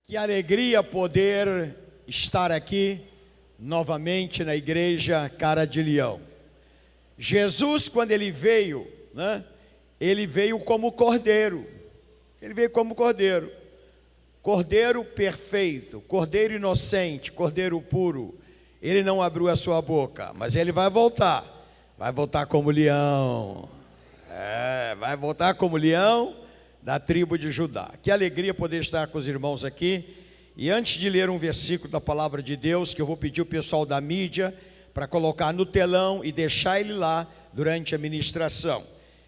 Que alegria poder estar aqui novamente na igreja Cara de Leão. Jesus, quando ele veio, ele veio como cordeiro. Ele veio como cordeiro. Cordeiro perfeito, cordeiro inocente, cordeiro puro. Ele não abriu a sua boca, mas ele vai voltar. Vai voltar como leão. Vai voltar como leão da tribo de Judá. Que alegria poder estar com os irmãos aqui. E antes de ler um versículo da palavra de Deus, que eu vou pedir o pessoal da mídia para colocar no telão e deixar ele lá durante a ministração.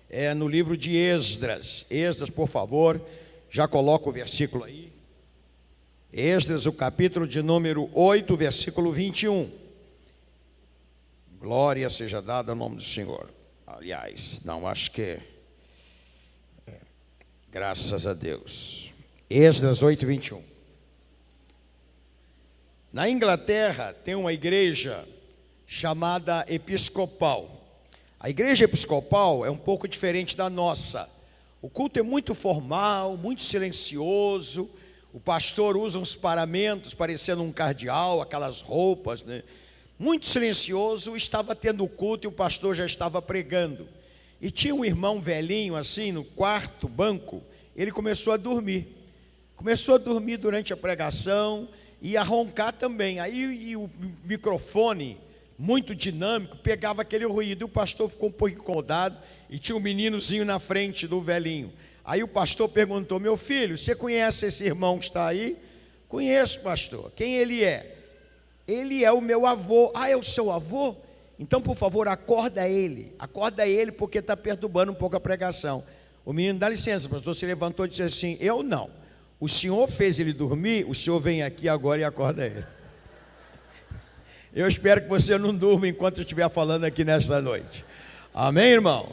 É no livro de Esdras. Esdras, por favor, já coloca o versículo aí. Esdras, o capítulo de número 8, versículo 21. Glória seja dada ao nome do Senhor. Aliás, não, acho que graças a Deus. Esdras 8, 21. Na Inglaterra tem uma igreja chamada episcopal. A igreja episcopal é um pouco diferente da nossa. O culto é muito formal, muito silencioso. O pastor usa uns paramentos parecendo um cardeal, aquelas roupas, muito silencioso. Estava tendo culto e o pastor já estava pregando. E tinha um irmão velhinho assim no quarto banco. Ele começou a dormir. Começou a dormir durante a pregação e a roncar também. Aí o microfone, muito dinâmico, pegava aquele ruído. E o pastor ficou um pouco incomodado e tinha um meninozinho na frente do velhinho. Aí o pastor perguntou: meu filho, você conhece esse irmão que está aí? Conheço, pastor. Quem ele é? Ele é o meu avô. Ah, é o seu avô? Então, por favor, acorda ele porque está perturbando um pouco a pregação. O menino, dá licença, pastor, se levantou e disse assim: eu não. O senhor fez ele dormir, o senhor vem aqui agora e acorda ele. Eu espero que você não durma enquanto eu estiver falando aqui nesta noite. Amém, irmão?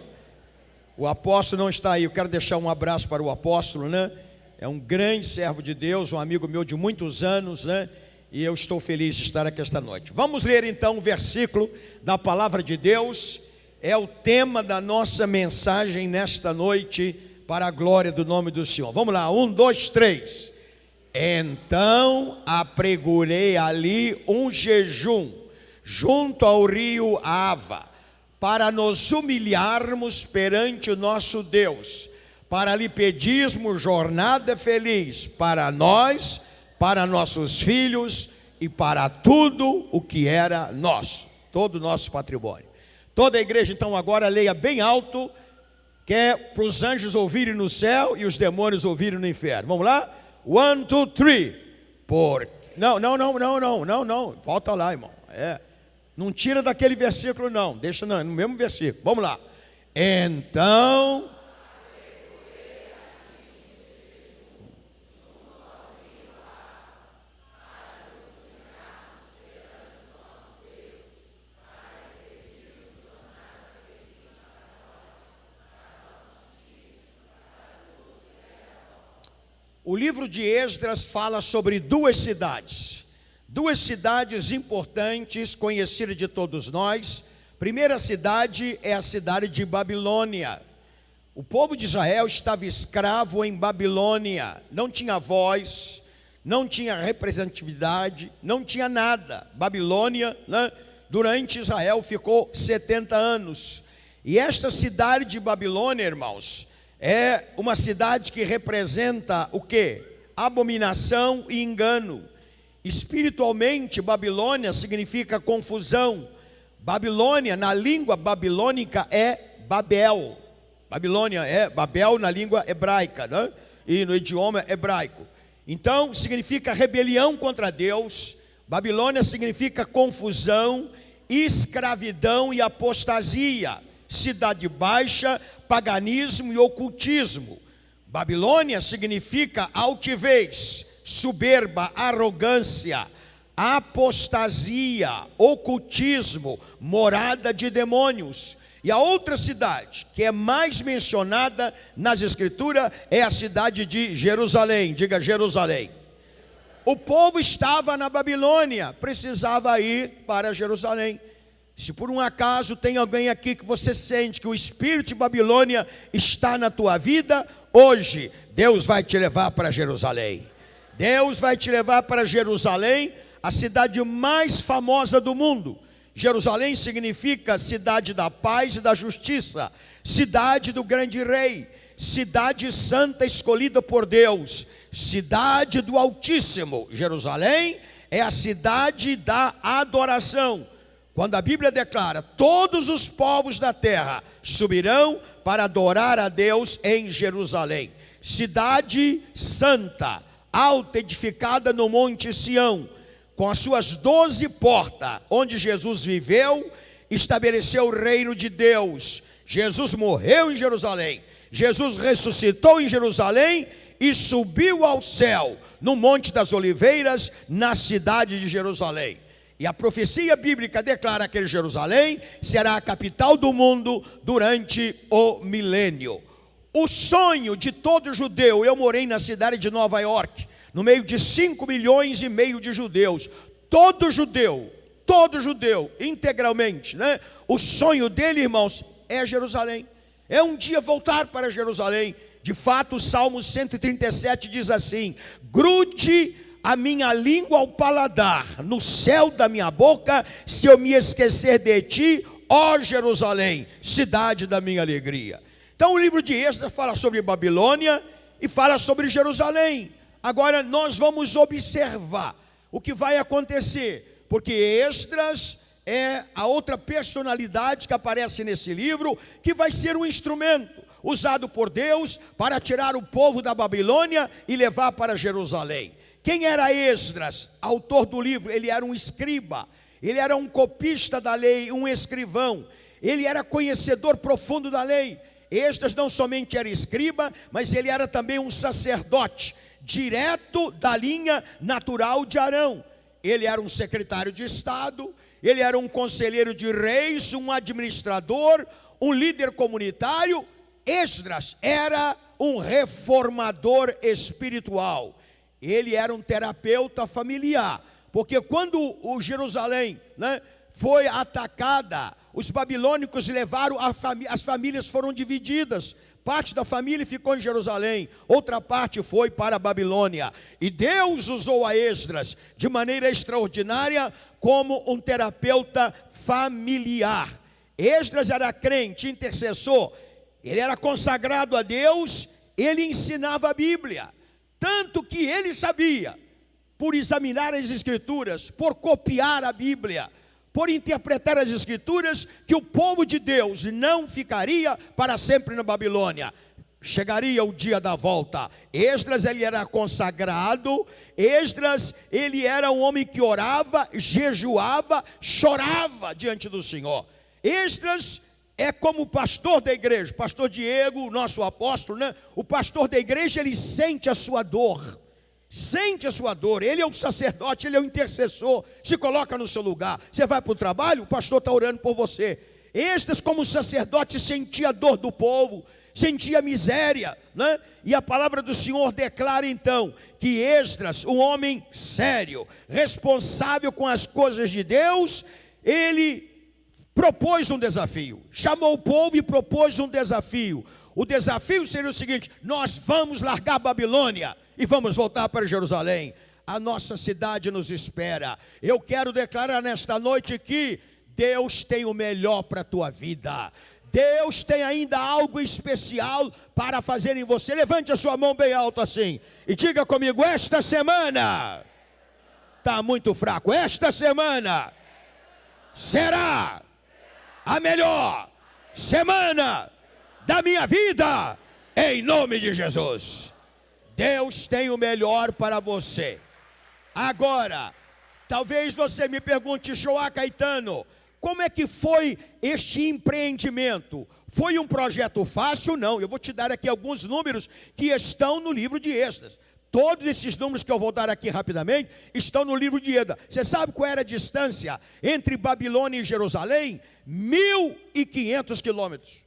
O apóstolo não está aí. Eu quero deixar um abraço para o apóstolo, É um grande servo de Deus, um amigo meu de muitos anos, E eu estou feliz de estar aqui esta noite. Vamos ler então um versículo da palavra de Deus. É o tema da nossa mensagem nesta noite, para a glória do nome do Senhor. Vamos lá, 1, 2, 3. Então apregurei ali um jejum, junto ao rio Ava, para nos humilharmos perante o nosso Deus, para lhe pedirmos jornada feliz para nós, para nossos filhos e para tudo o que era nosso, todo o nosso patrimônio. Toda a igreja então agora leia bem alto, que é para os anjos ouvirem no céu e os demônios ouvirem no inferno. Vamos lá? 1, 2, 3. Não. Volta lá, irmão. Não tira daquele versículo não. Deixa no mesmo versículo. Vamos lá. Então o livro de Esdras fala sobre duas cidades importantes, conhecidas de todos nós. Primeira cidade é a cidade de Babilônia. O povo de Israel estava escravo em Babilônia, não tinha voz, não tinha representatividade, não tinha nada. Babilônia, durante Israel ficou 70 anos. E esta cidade de Babilônia, irmãos, é uma cidade que representa o quê? Abominação e engano. Espiritualmente, Babilônia significa confusão. Babilônia, na língua babilônica, é Babel. Babilônia é Babel na língua hebraica, E no idioma hebraico. Então, significa rebelião contra Deus. Babilônia significa confusão, escravidão e apostasia. Cidade baixa, paganismo e ocultismo. Babilônia significa altivez, soberba, arrogância, apostasia, ocultismo, morada de demônios. E a outra cidade que é mais mencionada nas escrituras é a cidade de Jerusalém. Diga Jerusalém. O povo estava na Babilônia, precisava ir para Jerusalém. Se por um acaso tem alguém aqui que você sente que o espírito de Babilônia está na tua vida, hoje Deus vai te levar para Jerusalém. Deus vai te levar para Jerusalém, a cidade mais famosa do mundo. Jerusalém significa cidade da paz e da justiça, cidade do grande rei, cidade santa escolhida por Deus, cidade do Altíssimo. Jerusalém é a cidade da adoração. Quando a Bíblia declara: todos os povos da terra subirão para adorar a Deus em Jerusalém. Cidade santa, alta, edificada no Monte Sião, com as suas 12 portas, onde Jesus viveu, estabeleceu o reino de Deus. Jesus morreu em Jerusalém, Jesus ressuscitou em Jerusalém e subiu ao céu, no Monte das Oliveiras, na cidade de Jerusalém. E a profecia bíblica declara que Jerusalém será a capital do mundo durante o milênio. O sonho de todo judeu, eu morei na cidade de Nova York, no meio de 5,5 milhões de judeus. Todo judeu, integralmente, né? O sonho dele, irmãos, é Jerusalém. É um dia voltar para Jerusalém. De fato, o Salmo 137 diz assim: grude a minha língua ao paladar, no céu da minha boca, se eu me esquecer de ti, ó Jerusalém, cidade da minha alegria. Então o livro de Esdras fala sobre Babilônia e fala sobre Jerusalém. Agora nós vamos observar o que vai acontecer, porque Esdras é a outra personalidade que aparece nesse livro, que vai ser um instrumento usado por Deus para tirar o povo da Babilônia e levar para Jerusalém. Quem era Esdras, autor do livro? Ele era um escriba, ele era um copista da lei, um escrivão, ele era conhecedor profundo da lei. Esdras não somente era escriba, mas ele era também um sacerdote, direto da linha natural de Arão. Ele era um secretário de Estado, ele era um conselheiro de reis, um administrador, um líder comunitário. Esdras era um reformador espiritual. Ele era um terapeuta familiar, porque quando o Jerusalém, né, foi atacada, os babilônicos levaram as famílias foram divididas. Parte da família ficou em Jerusalém, outra parte foi para a Babilônia. E Deus usou a Esdras de maneira extraordinária como um terapeuta familiar. Esdras era crente, intercessor, ele era consagrado a Deus, ele ensinava a Bíblia. Tanto que ele sabia, por examinar as Escrituras, por copiar a Bíblia, por interpretar as Escrituras, que o povo de Deus não ficaria para sempre na Babilônia. Chegaria o dia da volta. Esdras, ele era consagrado. Esdras, ele era um homem que orava, jejuava, chorava diante do Senhor. Esdras é como o pastor da igreja, pastor Diego, nosso apóstolo, né? O pastor da igreja, ele sente a sua dor. Sente a sua dor, ele é o sacerdote, ele é o intercessor, se coloca no seu lugar. Você vai para o trabalho, o pastor está orando por você. Estes, como sacerdote, sentia a dor do povo, sentia a miséria, né? E a palavra do Senhor declara então, que Esdras, um homem sério, responsável com as coisas de Deus, ele propôs um desafio, chamou o povo e propôs um desafio. O desafio seria o seguinte: nós vamos largar a Babilônia e vamos voltar para Jerusalém. A nossa cidade nos espera. Eu quero declarar nesta noite que Deus tem o melhor para a tua vida. Deus tem ainda algo especial para fazer em você. Levante a sua mão bem alto assim e diga comigo: esta semana, está muito fraco, esta semana será a melhor semana da minha vida, em nome de Jesus. Deus tem o melhor para você. Agora, talvez você me pergunte: Joá Caetano, como é que foi este empreendimento? Foi um projeto fácil? Não, eu vou te dar aqui alguns números que estão no livro de Esdras. Todos esses números que eu vou dar aqui rapidamente estão no livro de Esdras. Você sabe qual era a distância entre Babilônia e Jerusalém? 1.500 quilômetros.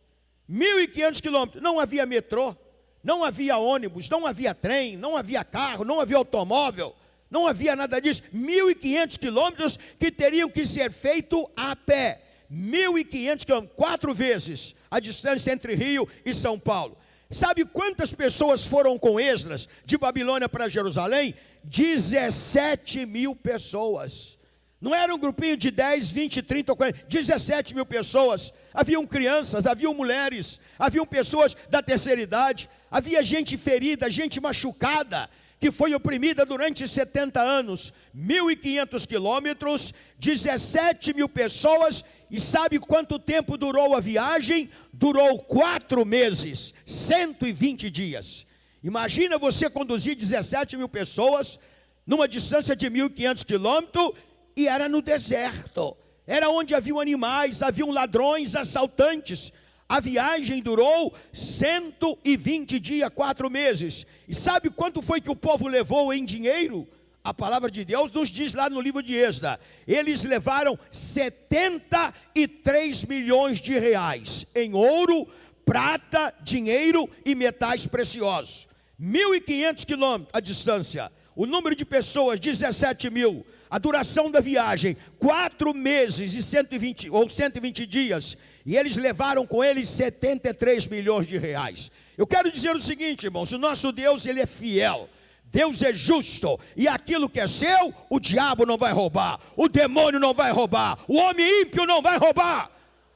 1.500 quilômetros. Não havia metrô, não havia ônibus, não havia trem, não havia carro, não havia automóvel, não havia nada disso. 1.500 quilômetros que teriam que ser feitos a pé. 1.500 quilômetros, 4 vezes a distância entre Rio e São Paulo. Sabe quantas pessoas foram com Esdras de Babilônia para Jerusalém? 17 mil pessoas. Não era um grupinho de 10, 20, 30 ou 40, 17 mil pessoas. Haviam crianças, haviam mulheres, haviam pessoas da terceira idade, havia gente ferida, gente machucada, que foi oprimida durante 70 anos, 1.500 quilômetros, 17 mil pessoas. E sabe quanto tempo durou a viagem? Durou 4 meses, 120 dias. Imagina você conduzir 17 mil pessoas, numa distância de 1.500 quilômetros, e era no deserto. Era onde haviam animais, haviam ladrões, assaltantes. A viagem durou 120 dias, 4 meses. E sabe quanto foi que o povo levou em dinheiro? A palavra de Deus nos diz lá no livro de Êxodo. Eles levaram 73 milhões de reais em ouro, prata, dinheiro e metais preciosos. 1.500 quilômetros a distância. O número de pessoas, 17 mil. A duração da viagem, 4 meses e 120 dias. E eles levaram com eles 73 milhões de reais. Eu quero dizer o seguinte, irmãos, o nosso Deus, ele é fiel. Deus é justo, e aquilo que é seu, o diabo não vai roubar, o demônio não vai roubar, o homem ímpio não vai roubar.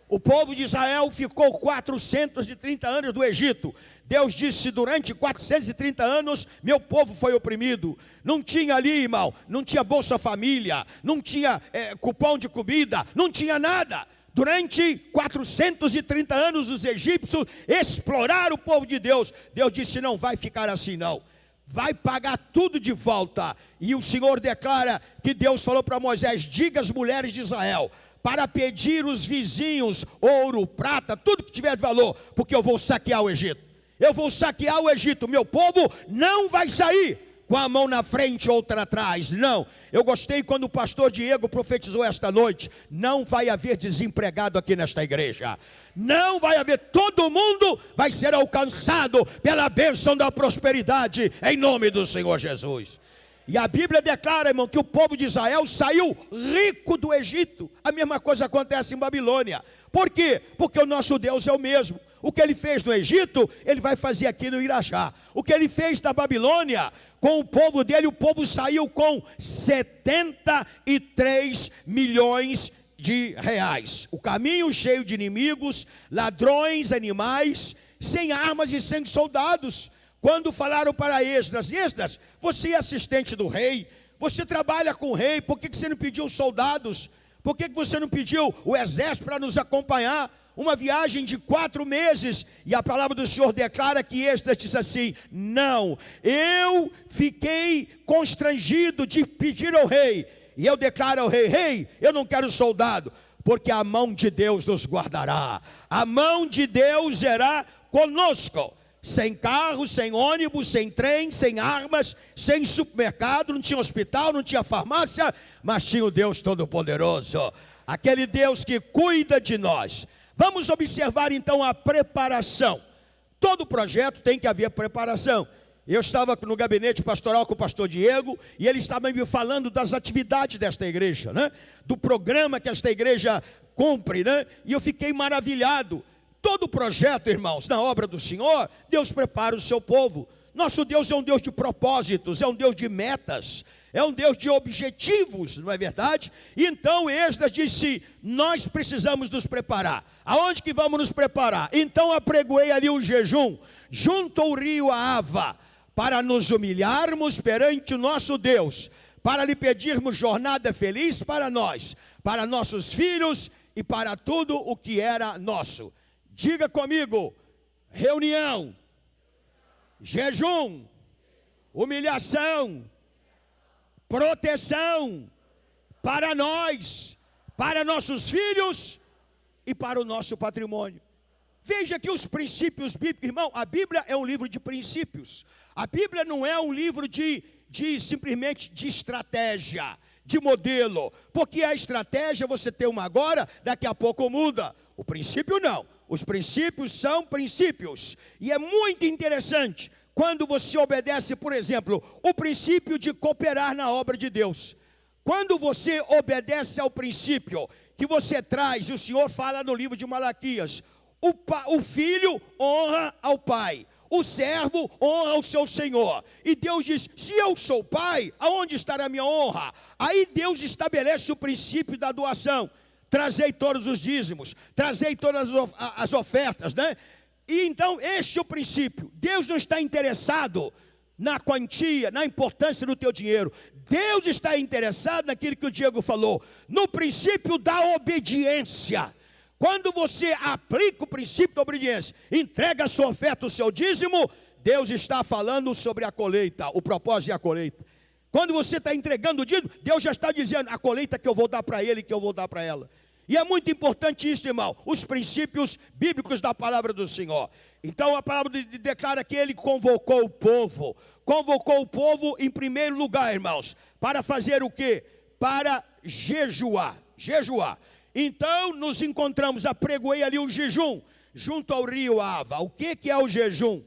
O povo de Israel ficou 430 anos do Egito. Deus disse: durante 430 anos, meu povo foi oprimido. Não tinha ali, irmão, não tinha Bolsa Família, não tinha cupom de comida, não tinha nada. Durante 430 anos, os egípcios exploraram o povo de Deus. Deus disse: não vai ficar assim não. Vai pagar tudo de volta. E o Senhor declara que Deus falou para Moisés: diga às mulheres de Israel para pedir os vizinhos ouro, prata, tudo que tiver de valor, porque eu vou saquear o Egito. Eu vou saquear o Egito. Meu povo não vai sair com a mão na frente ou outra atrás. Não. Eu gostei quando o pastor Diego profetizou esta noite: não vai haver desempregado aqui nesta igreja. Não vai haver, todo mundo vai ser alcançado pela bênção da prosperidade, em nome do Senhor Jesus. E a Bíblia declara, irmão, que o povo de Israel saiu rico do Egito. A mesma coisa acontece em Babilônia. Por quê? Porque o nosso Deus é o mesmo. O que ele fez no Egito, ele vai fazer aqui no Irajá. O que ele fez na Babilônia, com o povo dele, o povo saiu com 73 milhões de reais. O caminho cheio de inimigos, ladrões, animais, sem armas e sem soldados. Quando falaram para Esdras: Esdras, você é assistente do rei, você trabalha com o rei, por que você não pediu soldados? Por que você não pediu o exército para nos acompanhar? Uma viagem de 4 meses. E a palavra do Senhor declara que Esdras disse assim: não, eu fiquei constrangido de pedir ao rei. E eu declaro ao rei: rei, eu não quero soldado, porque a mão de Deus nos guardará. A mão de Deus irá conosco. Sem carro, sem ônibus, sem trem, sem armas, sem supermercado, não tinha hospital, não tinha farmácia, mas tinha o Deus Todo-Poderoso, aquele Deus que cuida de nós. Vamos observar então a preparação. Todo projeto tem que haver preparação. Eu estava no gabinete pastoral com o pastor Diego, e ele estava me falando das atividades desta igreja, né? Do programa que esta igreja cumpre, né? E eu fiquei maravilhado. Todo projeto, irmãos, na obra do Senhor, Deus prepara o seu povo. Nosso Deus é um Deus de propósitos, é um Deus de metas, é um Deus de objetivos, não é verdade? Então Esdras disse: nós precisamos nos preparar. Aonde que vamos nos preparar? Então apregoei ali um jejum, junto ao rio Ahava, para nos humilharmos perante o nosso Deus, para lhe pedirmos jornada feliz para nós, para nossos filhos e para tudo o que era nosso. Diga comigo: reunião, jejum, humilhação, proteção para nós, para nossos filhos e para o nosso patrimônio. Veja que os princípios bíblicos, irmão, a Bíblia é um livro de princípios. A Bíblia não é um livro simplesmente de estratégia, de modelo, porque a estratégia você tem uma agora, daqui a pouco muda. O princípio não. Os princípios são princípios. E é muito interessante quando você obedece, por exemplo, o princípio de cooperar na obra de Deus. Quando você obedece ao princípio que você traz, e o Senhor fala no livro de Malaquias: o filho honra ao pai, o servo honra o seu senhor. E Deus diz, se eu sou pai, aonde estará a minha honra? Aí Deus estabelece o princípio da doação. Trazei todos os dízimos, trazei todas as ofertas, né? E então, este é o princípio. Deus não está interessado na quantia, na importância do teu dinheiro. Deus está interessado naquilo que o Diego falou, no princípio da obediência. Quando você aplica o princípio da obediência, entrega a sua oferta, o seu dízimo, Deus está falando sobre a colheita, o propósito e a colheita. Quando você está entregando o dízimo, Deus já está dizendo a colheita que eu vou dar para ele, que eu vou dar para ela. E é muito importante isso, irmão, os princípios bíblicos da palavra do Senhor. Então a palavra declara que ele convocou o povo em primeiro lugar, irmãos, para fazer o quê? Para jejuar. Então nos encontramos, apregoei ali um jejum, junto ao rio Ava. O que é o jejum?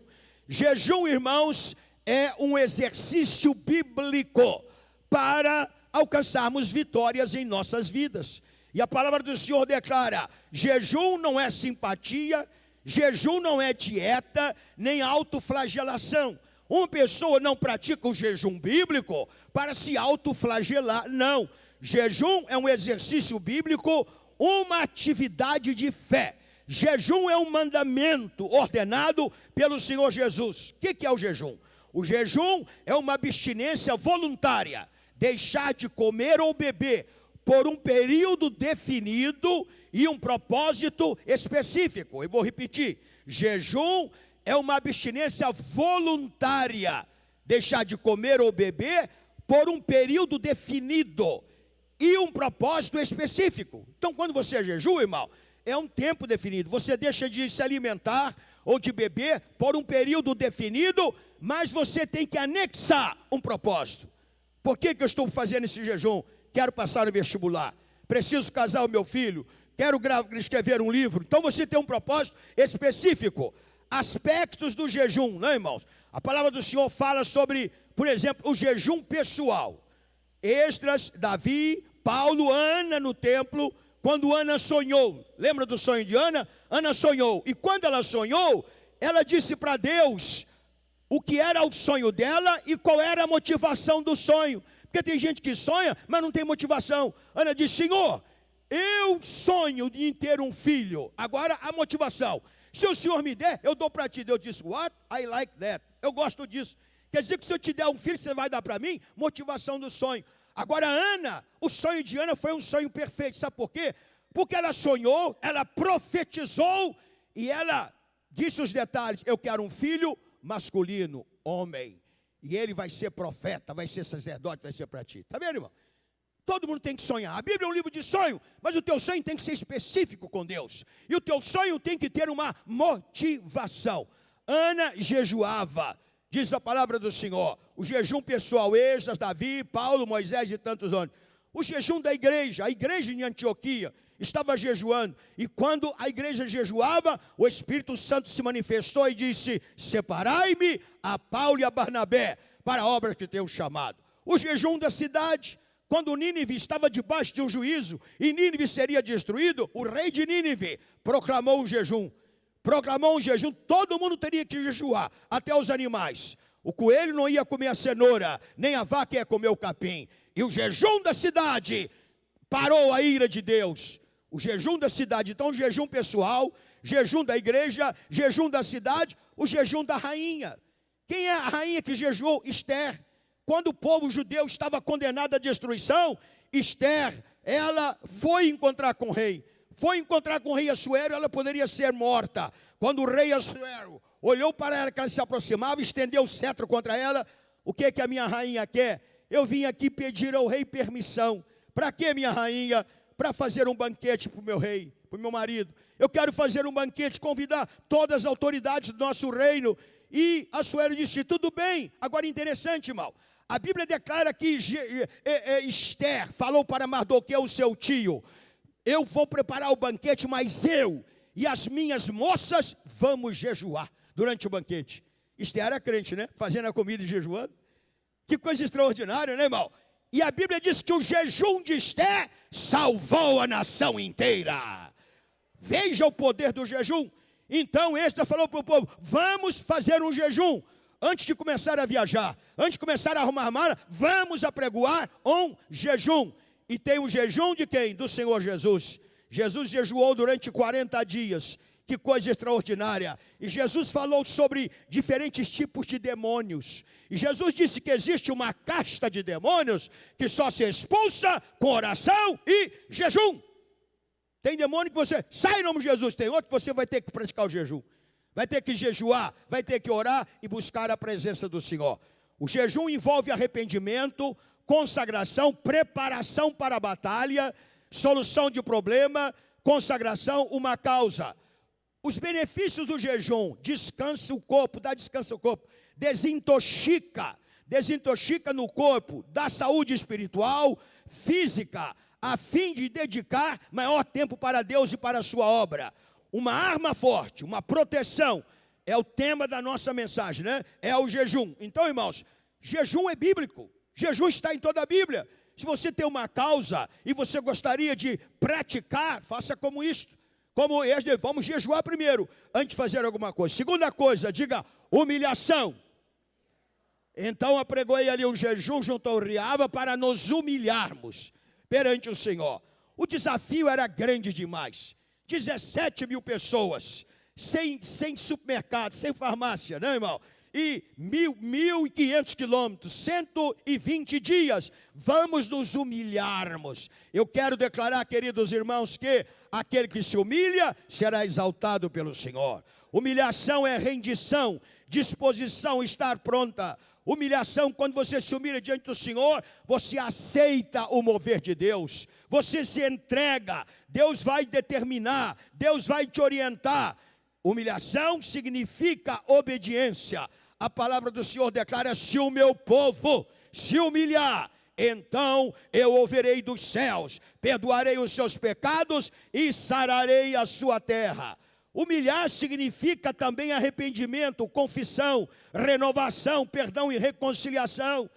Jejum, irmãos, é um exercício bíblico para alcançarmos vitórias em nossas vidas. E a palavra do Senhor declara, jejum não é simpatia, jejum não é dieta, nem autoflagelação. Uma pessoa não pratica o jejum bíblico para se autoflagelar, não. Jejum é um exercício bíblico, uma atividade de fé. Jejum é um mandamento ordenado pelo Senhor Jesus. O que é o jejum? O jejum é uma abstinência voluntária, deixar de comer ou beber por um período definido e um propósito específico. Eu vou repetir, jejum é uma abstinência voluntária, deixar de comer ou beber por um período definido e um propósito específico. Então quando você jejua, irmão, é um tempo definido, você deixa de se alimentar ou de beber por um período definido, mas você tem que anexar um propósito. Por que eu estou fazendo esse jejum? Quero passar no vestibular, preciso casar o meu filho, quero escrever um livro. Então você tem um propósito específico. Aspectos do jejum, não, irmãos? A palavra do Senhor fala sobre, por exemplo, o jejum pessoal. Esdras, Davi, Paulo, Ana no templo, quando Ana sonhou. Lembra do sonho de Ana? Ana sonhou. E quando ela sonhou, ela disse para Deus o que era o sonho dela e qual era a motivação do sonho. Porque tem gente que sonha, mas não tem motivação. Ana disse, Senhor, eu sonho em ter um filho. Agora a motivação. Se o Senhor me der, eu dou para ti. Deus disse, what? I like that. Eu gosto disso. Quer dizer que se eu te der um filho, você vai dar para mim? Motivação do sonho. Agora Ana, o sonho de Ana foi um sonho perfeito. Sabe por quê? Porque ela sonhou, ela profetizou e ela disse os detalhes. Eu quero um filho masculino, homem. E ele vai ser profeta, vai ser sacerdote, vai ser para ti. Está vendo, irmão? Todo mundo tem que sonhar. A Bíblia é um livro de sonho, mas o teu sonho tem que ser específico com Deus. E o teu sonho tem que ter uma motivação. Ana jejuava, diz a palavra do Senhor. O jejum pessoal, Esdras, Davi, Paulo, Moisés e tantos outros. O jejum da igreja, a igreja em Antioquia estava jejuando. E quando a igreja jejuava, o Espírito Santo se manifestou e disse, separai-me a Paulo e a Barnabé para a obra que tenho chamado. O jejum da cidade, quando Nínive estava debaixo de um juízo e Nínive seria destruído, o rei de Nínive proclamou um jejum. Proclamou um jejum, todo mundo teria que jejuar, até os animais. O coelho não ia comer a cenoura, nem a vaca ia comer o capim. E o jejum da cidade parou a ira de Deus. O jejum da cidade, então o jejum pessoal, jejum da igreja, jejum da cidade, o jejum da rainha. Quem é a rainha que jejuou? Esther. Quando o povo judeu estava condenado à destruição, Esther, ela foi encontrar com o rei. Foi encontrar com o rei Assuero, ela poderia ser morta. Quando o rei Assuero olhou para ela, que ela se aproximava, estendeu o cetro contra ela. O que a minha rainha quer? Eu vim aqui pedir ao rei permissão. Para que, minha rainha? Para fazer um banquete para o meu rei, para o meu marido. Eu quero fazer um banquete, convidar todas as autoridades do nosso reino. E Assuero disse, tudo bem. Agora interessante, irmão. A Bíblia declara que Esther falou para Mardoqueu, o seu tio, eu vou preparar o banquete, mas eu e as minhas moças vamos jejuar durante o banquete. Esther era crente, né? Fazendo a comida e jejuando. Que coisa extraordinária, né, irmão? E a Bíblia diz que o jejum de Esther salvou a nação inteira. Veja o poder do jejum. Então Esdras falou para o povo: vamos fazer um jejum. Antes de começar a viajar, antes de começar a arrumar mala, vamos apregoar um jejum. E tem um jejum de quem? Do Senhor Jesus. Jesus jejuou durante 40 dias. Que coisa extraordinária. E Jesus falou sobre diferentes tipos de demônios. E Jesus disse que existe uma casta de demônios que só se expulsa com oração e jejum. Tem demônio que você sai em nome de Jesus. Tem outro que você vai ter que praticar o jejum. Vai ter que jejuar, vai ter que orar e buscar a presença do Senhor. O jejum envolve arrependimento, consagração, preparação para a batalha, solução de problema, consagração, uma causa. Os benefícios do jejum: descansa o corpo, dá descanso ao corpo, desintoxica no corpo, dá saúde espiritual, física, a fim de dedicar maior tempo para Deus e para a sua obra. Uma arma forte, uma proteção, é o tema da nossa mensagem, né? É o jejum. Então, irmãos, jejum é bíblico, jejum está em toda a Bíblia. Se você tem uma causa e você gostaria de praticar, faça como isto. Como este, vamos jejuar primeiro, antes de fazer alguma coisa. Segunda coisa, diga humilhação. Então apregoei ali um jejum junto ao Riava para nos humilharmos perante o Senhor. O desafio era grande demais. 17 mil pessoas, sem supermercado, sem farmácia, né, irmão? E 1.500 quilômetros, 120 dias, vamos nos humilharmos. Eu quero declarar, queridos irmãos, que aquele que se humilha será exaltado pelo Senhor. Humilhação é rendição, disposição, estar pronta. Humilhação, quando você se humilha diante do Senhor, você aceita o mover de Deus, você se entrega, Deus vai determinar, Deus vai te orientar. Humilhação significa obediência. A palavra do Senhor declara: se o meu povo se humilhar, então eu ouvirei dos céus, perdoarei os seus pecados e sararei a sua terra. Humilhar significa também arrependimento, confissão, renovação, perdão e reconciliação.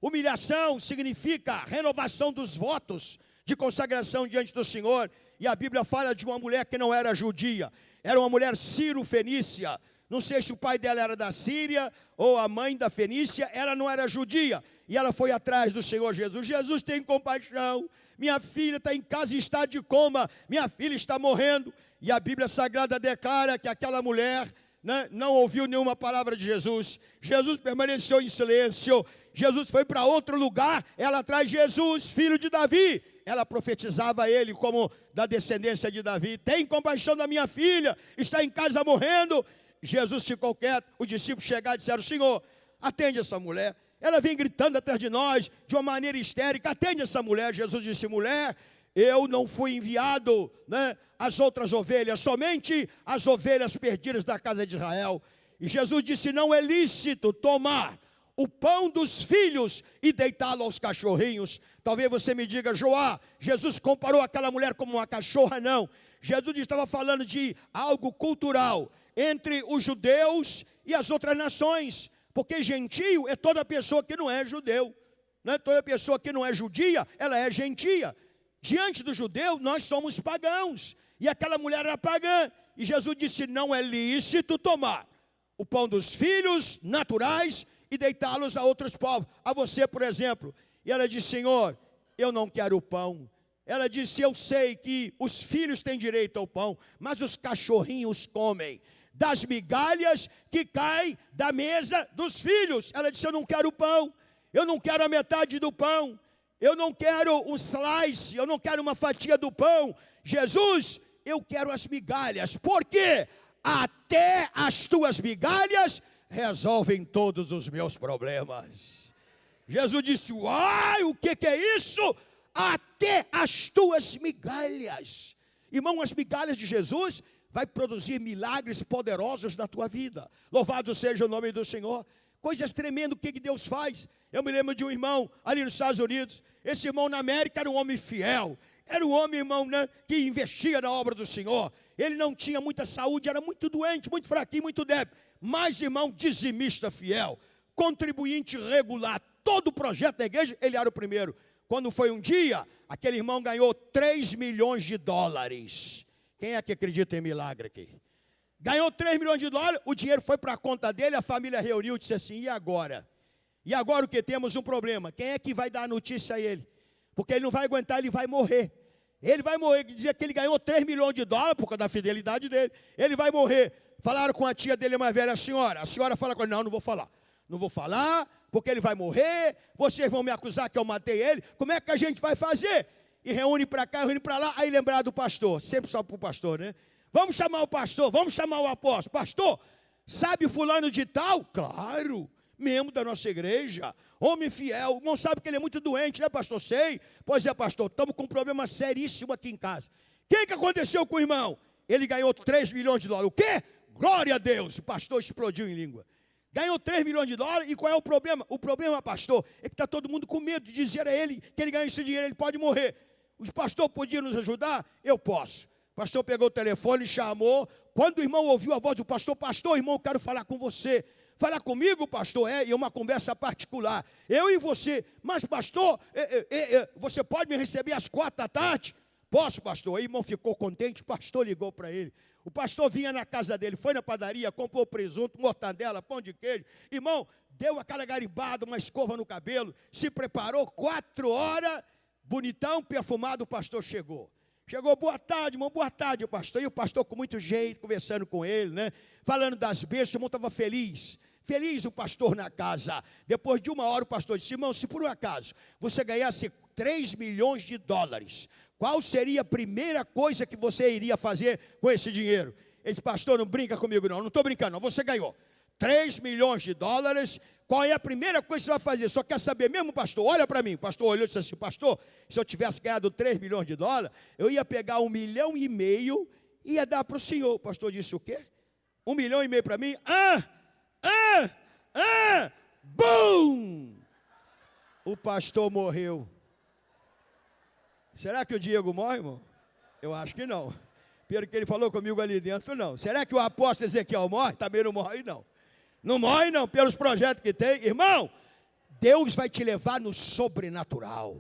Humilhação significa renovação dos votos de consagração diante do Senhor. E a Bíblia fala de uma mulher que não era judia, era uma mulher sírio-fenícia. Não sei se o pai dela era da Síria ou a mãe da Fenícia, ela não era judia. E ela foi atrás do Senhor Jesus. Jesus, tem compaixão, minha filha está em casa em estado de coma, minha filha está morrendo. E a Bíblia Sagrada declara que aquela mulher, né, não ouviu nenhuma palavra de Jesus. Jesus permaneceu em silêncio. Jesus foi para outro lugar. Ela traz Jesus, filho de Davi. Ela profetizava a ele como da descendência de Davi. Tem compaixão da minha filha, está em casa morrendo. Jesus ficou quieto. Os discípulos chegaram e disseram: Senhor, atende essa mulher. Ela vem gritando atrás de nós de uma maneira histérica. Atende essa mulher. Jesus disse: mulher, eu não fui enviado, né, as outras ovelhas, somente as ovelhas perdidas da casa de Israel. E Jesus disse: não é lícito tomar o pão dos filhos e deitá-lo aos cachorrinhos. Talvez você me diga: Joá, Jesus comparou aquela mulher como uma cachorra. Não, Jesus estava falando de algo cultural entre os judeus e as outras nações, porque gentio é toda pessoa que não é judeu, né? Toda pessoa que não é judia, ela é gentia. Diante do judeu, nós somos pagãos, e aquela mulher era pagã, e Jesus disse: não é lícito tomar o pão dos filhos naturais e deitá-los a outros povos, a você, por exemplo. E ela disse: Senhor, eu não quero o pão. Ela disse: eu sei que os filhos têm direito ao pão, mas os cachorrinhos comem das migalhas que caem da mesa dos filhos. Ela disse: eu não quero o pão, eu não quero a metade do pão, eu não quero um slice, eu não quero uma fatia do pão. Jesus, eu quero as migalhas, porque até as tuas migalhas resolvem todos os meus problemas. Jesus disse: uai, o que é isso? Até as tuas migalhas. Irmão, as migalhas de Jesus vai produzir milagres poderosos na tua vida. Louvado seja o nome do Senhor. Coisas tremendas, o que Deus faz. Eu me lembro de um irmão ali nos Estados Unidos. Esse irmão na América era um homem fiel. Era um homem, irmão, né, que investia na obra do Senhor. Ele não tinha muita saúde, era muito doente, muito fraquinho, muito débil. Mas, irmão, dizimista fiel, contribuinte regular, todo o projeto da igreja, ele era o primeiro. Quando foi um dia, aquele irmão ganhou 3 milhões de dólares. Quem é que acredita em milagre aqui? Ganhou 3 milhões de dólares, o dinheiro foi para a conta dele, a família reuniu e disse assim, e agora? E agora o que? Temos um problema. Quem é que vai dar a notícia a ele? Porque ele não vai aguentar, ele vai morrer. Ele vai morrer, dizia que ele ganhou 3 milhões de dólares por causa da fidelidade dele. Ele vai morrer. Falaram com a tia dele mais velha, a senhora fala com ele, não vou falar. Não vou falar, porque ele vai morrer, vocês vão me acusar que eu matei ele, como é que a gente vai fazer? E reúne para cá, reúne para lá, aí lembrar do pastor, sempre só para o pastor, né? Vamos chamar o pastor, vamos chamar o apóstolo. Pastor, sabe fulano de tal? Claro, membro da nossa igreja, homem fiel. Não sabe que ele é muito doente, né, pastor? Sei. Pois é, pastor, estamos com um problema seríssimo aqui em casa. O que aconteceu com o irmão? Ele ganhou 3 milhões de dólares. O quê? Glória a Deus. O pastor explodiu em língua. Ganhou 3 milhões de dólares, e qual é o problema? O problema, pastor, é que está todo mundo com medo de dizer a ele que ele ganha esse dinheiro, ele pode morrer. Os pastores podiam nos ajudar? Eu posso. O pastor pegou o telefone, chamou. Quando o irmão ouviu a voz do pastor, pastor, irmão, eu quero falar com você. Falar comigo, pastor? E é uma conversa particular. Eu e você. Mas, pastor, você pode me receber às 4 da tarde? Posso, pastor? Aí o irmão ficou contente, o pastor ligou para ele. O pastor vinha na casa dele, foi na padaria, comprou presunto, mortadela, pão de queijo. Irmão, deu aquela garibada, uma escova no cabelo, se preparou, 4 horas, bonitão, perfumado, o pastor chegou. Chegou, boa tarde, irmão, boa tarde, pastor. E o pastor com muito jeito, conversando com ele, né? Falando das bênçãos, o irmão estava feliz. Feliz o pastor na casa. Depois de 1 hora o pastor disse, irmão, se por um acaso você ganhasse 3 milhões de dólares, qual seria a primeira coisa que você iria fazer com esse dinheiro? Ele disse, pastor, não brinca comigo não estou brincando não, você ganhou 3 milhões de dólares, qual é a primeira coisa que você vai fazer? Só quer saber mesmo, pastor? Olha para mim. O pastor olhou e disse assim, pastor, se eu tivesse ganhado 3 milhões de dólares, eu ia pegar 1,5 milhão e ia dar para o senhor. O pastor disse o quê? 1,5 milhão para mim? Bum! O pastor morreu. Será que o Diego morre, irmão? Eu acho que não. Pelo que ele falou comigo ali dentro, não. Será que o apóstolo Ezequiel morre? Também não morre, não. Não morre, não, pelos projetos que tem. Irmão, Deus vai te levar no sobrenatural.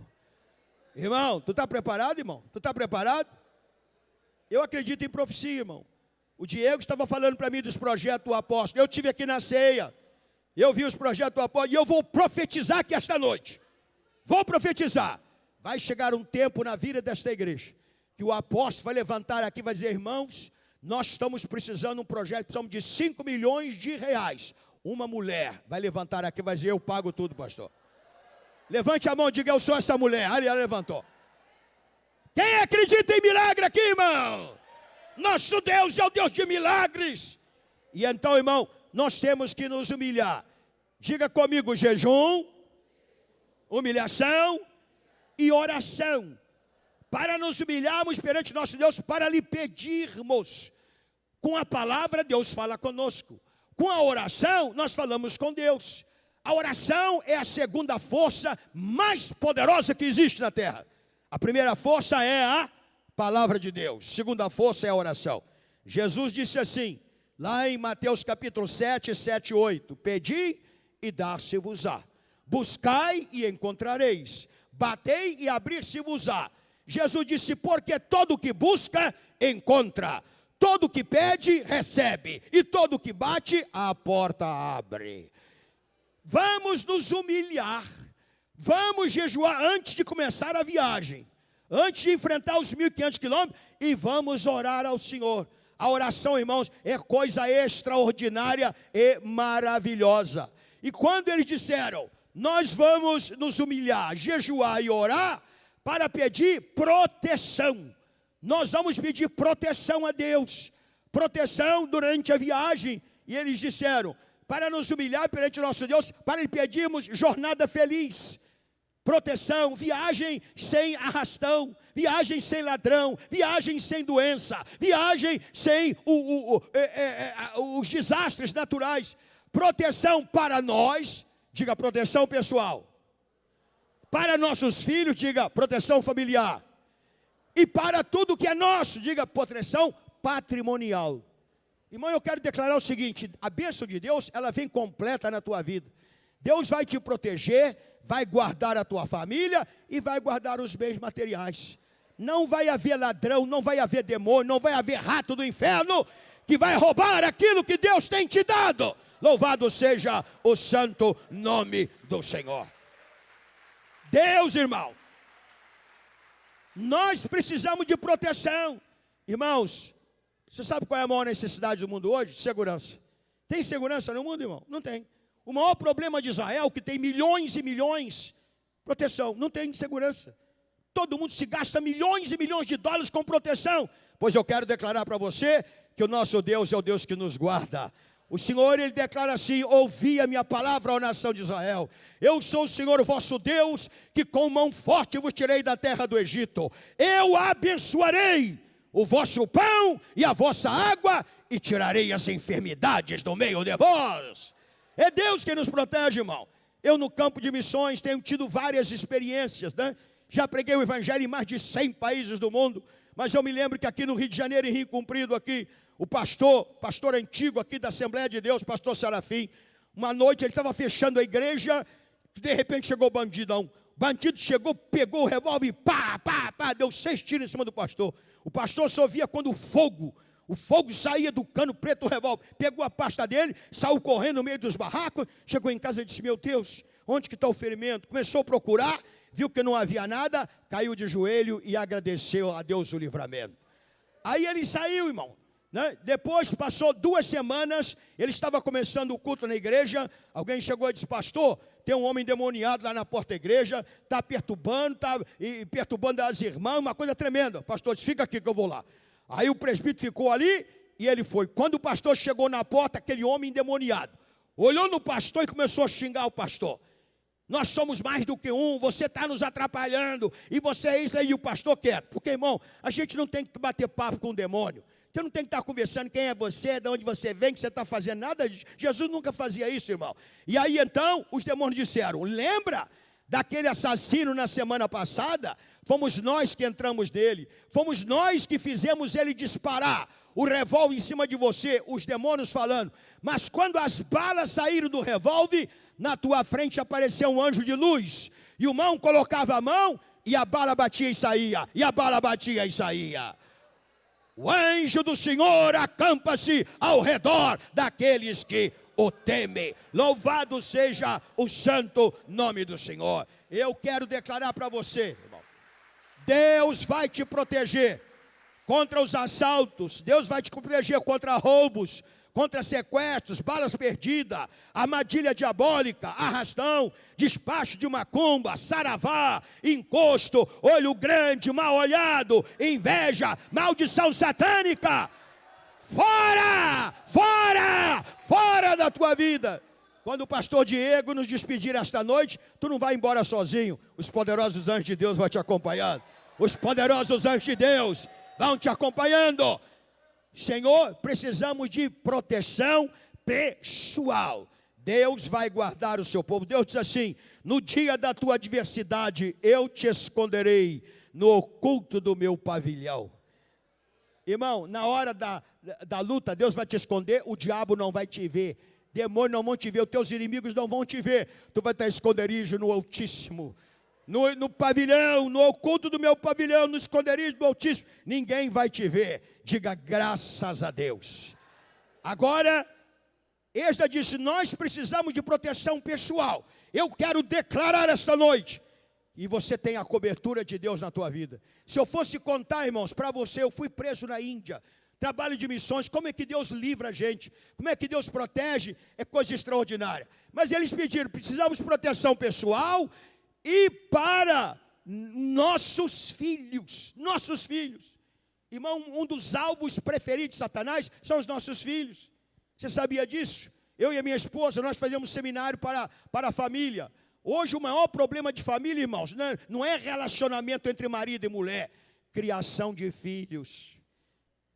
Irmão, tu está preparado, irmão? Tu está preparado? Eu acredito em profecia, irmão. O Diego estava falando para mim dos projetos do apóstolo. Eu estive aqui na ceia. Eu vi os projetos do apóstolo. E eu vou profetizar aqui esta noite. Vou profetizar. Vai chegar um tempo na vida desta igreja que o apóstolo vai levantar aqui e vai dizer, irmãos, nós estamos precisando de um projeto, precisamos de 5 milhões de reais. Uma mulher vai levantar aqui e vai dizer, eu pago tudo, pastor. Levante a mão e diga, eu sou essa mulher. Ali ela levantou. Quem acredita em milagre aqui, irmão? Nosso Deus é o Deus de milagres. E então, irmão, nós temos que nos humilhar. Diga comigo, jejum, humilhação e oração. Para nos humilharmos perante nosso Deus, para lhe pedirmos. Com a palavra, Deus fala conosco. Com a oração, nós falamos com Deus. A oração é a segunda força mais poderosa que existe na terra. A primeira força é a palavra de Deus. A segunda força é a oração. Jesus disse assim, lá em Mateus capítulo 7, 7 e 8. Pedi e dar-se-vos-á. Buscai e encontrareis. Batei e abrir-se-vos-á. Jesus disse, porque todo que busca, encontra. Todo que pede, recebe. E todo que bate, a porta abre. Vamos nos humilhar. Vamos jejuar antes de começar a viagem. Antes de enfrentar os 1.500 quilômetros. E vamos orar ao Senhor. A oração, irmãos, é coisa extraordinária e maravilhosa. E quando eles disseram, nós vamos nos humilhar, jejuar e orar, para pedir proteção. Nós vamos pedir proteção a Deus. Proteção durante a viagem. E eles disseram, para nos humilhar perante o nosso Deus, para lhe pedirmos jornada feliz. Proteção, viagem sem arrastão, viagem sem ladrão, viagem sem doença, viagem sem os desastres naturais. Proteção para nós, diga proteção pessoal. Para nossos filhos, diga proteção familiar. E para tudo que é nosso, diga proteção patrimonial. Irmão, eu quero declarar o seguinte, a bênção de Deus, ela vem completa na tua vida. Deus vai te proteger, vai guardar a tua família e vai guardar os bens materiais. Não vai haver ladrão, não vai haver demônio, não vai haver rato do inferno que vai roubar aquilo que Deus tem te dado. Louvado seja o santo nome do Senhor. Deus, irmão, nós precisamos de proteção. Irmãos, você sabe qual é a maior necessidade do mundo hoje? Segurança. Tem segurança no mundo, irmão? Não tem. O maior problema de Israel, que tem milhões e milhões, proteção, não tem segurança. Todo mundo se gasta milhões e milhões de dólares com proteção. Pois eu quero declarar para você que o nosso Deus é o Deus que nos guarda. O Senhor, Ele declara assim: ouvi a minha palavra, ó nação de Israel. Eu sou o Senhor, o vosso Deus, que com mão forte vos tirei da terra do Egito. Eu abençoarei o vosso pão e a vossa água, e tirarei as enfermidades do meio de vós. É Deus que nos protege, irmão. Eu no campo de missões tenho tido várias experiências, né? Já preguei o evangelho em mais de 100 países do mundo. Mas eu me lembro que aqui no Rio de Janeiro, em Rio Comprido, aqui, o pastor antigo aqui da Assembleia de Deus, pastor Serafim, uma noite ele estava fechando a igreja, de repente chegou o bandidão. O bandido chegou, pegou o revólver e pá, deu 6 tiros em cima do pastor. O pastor só via quando o fogo saía do cano preto do revólver. Pegou a pasta dele, saiu correndo no meio dos barracos, chegou em casa e disse: meu Deus, onde que está o ferimento? Começou a procurar, viu que não havia nada, caiu de joelho e agradeceu a Deus o livramento. Aí ele saiu, irmão, né? Depois passou 2 semanas, ele estava começando o culto na igreja. Alguém chegou e disse: pastor, tem um homem endemoniado lá na porta da igreja, está perturbando as irmãs, uma coisa tremenda. Pastor disse: fica aqui que eu vou lá. Aí o presbítero ficou ali e ele foi. Quando o pastor chegou na porta, aquele homem endemoniado olhou no pastor e começou a xingar o pastor. Nós somos mais do que um, você está nos atrapalhando, e você é isso aí, e o pastor quer. Porque, irmão, a gente não tem que bater papo com o demônio. Você não tem que estar conversando quem é você, de onde você vem, que você está fazendo nada. Jesus nunca fazia isso, irmão. E aí então, os demônios disseram: lembra daquele assassino na semana passada? Fomos nós que entramos nele, fomos nós que fizemos ele disparar o revólver em cima de você. Os demônios falando: mas quando as balas saíram do revólver, na tua frente apareceu um anjo de luz, e o mão colocava a mão, e a bala batia e saía, e a bala batia e saía. O anjo do Senhor acampa-se ao redor daqueles que o temem. Louvado seja o santo nome do Senhor. Eu quero declarar para você, irmão, Deus vai te proteger contra os assaltos, Deus vai te proteger contra roubos, contra sequestros, balas perdidas, armadilha diabólica, arrastão, despacho de macumba, saravá, encosto, olho grande, mal olhado, inveja, maldição satânica. Fora, fora, fora da tua vida. Quando o pastor Diego nos despedir esta noite, tu não vai embora sozinho. Os poderosos anjos de Deus vão te acompanhando. Os poderosos anjos de Deus vão te acompanhando. Senhor, precisamos de proteção pessoal. Deus vai guardar o seu povo. Deus diz assim: no dia da tua adversidade, eu te esconderei no oculto do meu pavilhão. Irmão, na hora da luta, Deus vai te esconder, o diabo não vai te ver, demônios não vão te ver, os teus inimigos não vão te ver. Tu vai estar esconderijo no Altíssimo, no pavilhão, no oculto do meu pavilhão, no esconderijo do Altíssimo. Ninguém vai te ver. Diga graças a Deus. Agora, Esdras disse: nós precisamos de proteção pessoal. Eu quero declarar esta noite, e você tem a cobertura de Deus na tua vida. Se eu fosse contar, irmãos, para você, eu fui preso na Índia, trabalho de missões, como é que Deus livra a gente, como é que Deus protege, é coisa extraordinária. Mas eles pediram: precisamos de proteção pessoal e para nossos filhos. Irmão, um dos alvos preferidos de Satanás são os nossos filhos. Você sabia disso? Eu e a minha esposa, nós fazemos seminário para a família. Hoje o maior problema de família, irmãos, não é relacionamento entre marido e mulher, criação de filhos.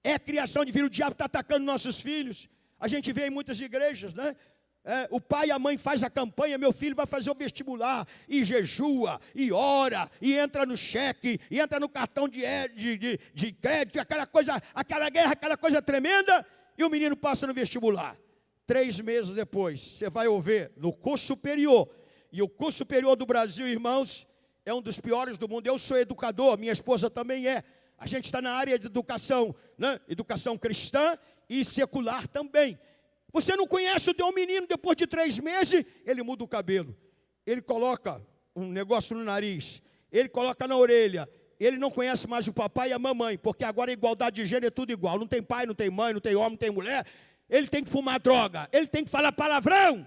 É criação de filhos. O diabo está atacando nossos filhos. A gente vê em muitas igrejas, né? O pai e a mãe faz a campanha: meu filho vai fazer o vestibular, e jejua, e ora, e entra no cheque, e entra no cartão de crédito, aquela guerra, aquela coisa tremenda, e o menino passa no vestibular. 3 meses depois, você vai ouvir no curso superior, e o curso superior do Brasil, irmãos, é um dos piores do mundo. Eu sou educador, minha esposa também é. A gente está na área de educação, né? Educação cristã e secular também. Você não conhece o teu menino, depois de 3 meses, ele muda o cabelo. Ele coloca um negócio no nariz, ele coloca na orelha. Ele não conhece mais o papai e a mamãe, porque agora a igualdade de gênero é tudo igual. Não tem pai, não tem mãe, não tem homem, não tem mulher. Ele tem que fumar droga, ele tem que falar palavrão,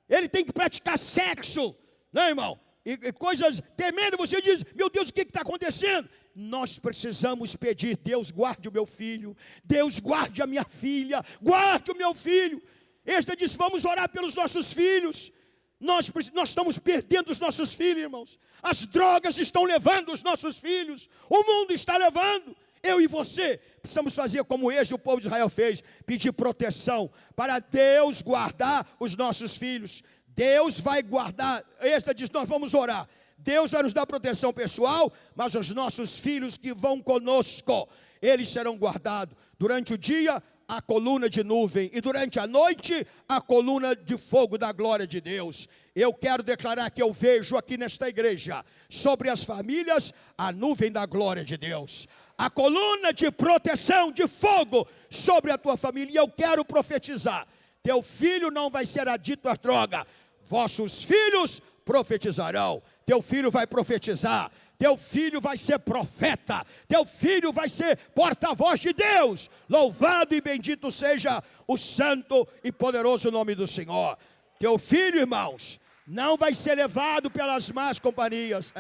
ele tem que praticar sexo, né, irmão? E coisas tremendas. Você diz, meu Deus, o que está acontecendo? Nós precisamos pedir, Deus guarde o meu filho, Deus guarde a minha filha, guarde o meu filho. Este disse, vamos orar pelos nossos filhos. Nós estamos perdendo os nossos filhos, irmãos. As drogas estão levando os nossos filhos, o mundo está levando. Eu e você precisamos fazer como o povo de Israel fez, pedir proteção para Deus guardar os nossos filhos. Deus vai guardar. Esta diz, nós vamos orar. Deus vai nos dar proteção pessoal, mas os nossos filhos que vão conosco, eles serão guardados. Durante o dia, a coluna de nuvem, e durante a noite, a coluna de fogo da glória de Deus. Eu quero declarar que eu vejo aqui nesta igreja, sobre as famílias, a nuvem da glória de Deus. A coluna de proteção, de fogo, sobre a tua família. E eu quero profetizar, teu filho não vai ser adito à droga, vossos filhos profetizarão. Teu filho vai profetizar, teu filho vai ser profeta, teu filho vai ser porta-voz de Deus. Louvado e bendito seja o santo e poderoso nome do Senhor. Teu filho, irmãos, não vai ser levado pelas más companhias.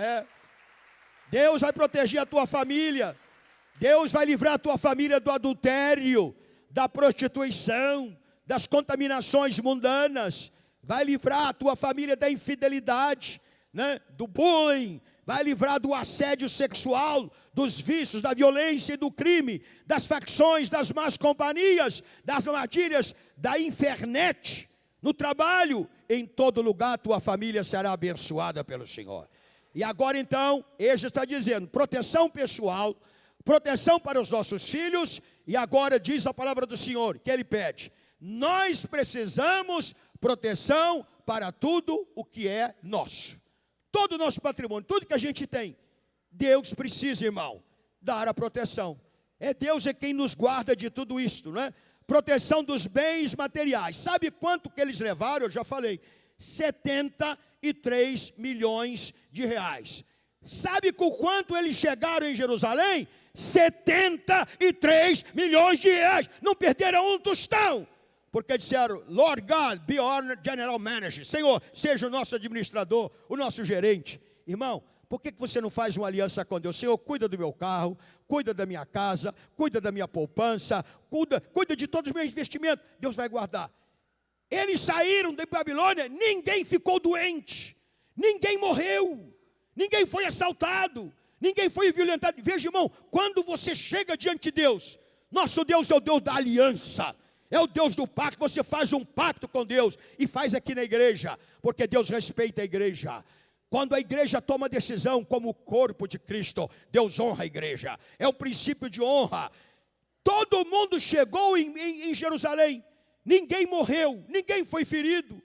Deus vai proteger a tua família. Deus vai livrar a tua família do adultério, da prostituição, das contaminações mundanas. Vai livrar a tua família da infidelidade, né? Do bullying. Vai livrar do assédio sexual, dos vícios, da violência e do crime, das facções, das más companhias, das armadilhas, da internet, no trabalho. Em todo lugar tua família será abençoada pelo Senhor. E agora então, ele está dizendo, proteção pessoal, proteção para os nossos filhos. E agora diz a palavra do Senhor, que ele pede, nós precisamos proteção para tudo o que é nosso. Todo o nosso patrimônio, tudo que a gente tem, Deus precisa, irmão, dar a proteção. É Deus quem nos guarda de tudo isto, né? Proteção dos bens materiais. Sabe quanto que eles levaram? Eu já falei, 73 milhões de reais. Sabe com quanto eles chegaram em Jerusalém? 73 milhões de reais. Não perderam um tostão. Porque disseram, Lord God, be our general manager. Senhor, seja o nosso administrador, o nosso gerente. Irmão, por que você não faz uma aliança com Deus? Senhor, cuida do meu carro, cuida da minha casa, cuida da minha poupança, cuida de todos os meus investimentos. Deus vai guardar. Eles saíram da Babilônia, ninguém ficou doente, ninguém morreu, ninguém foi assaltado, ninguém foi violentado. Veja, irmão, quando você chega diante de Deus, nosso Deus é o Deus da aliança. É o Deus do pacto. Você faz um pacto com Deus e faz aqui na igreja, porque Deus respeita a igreja. Quando a igreja toma decisão como o corpo de Cristo, Deus honra a igreja. É o princípio de honra. Todo mundo chegou em Jerusalém. Ninguém morreu, ninguém foi ferido,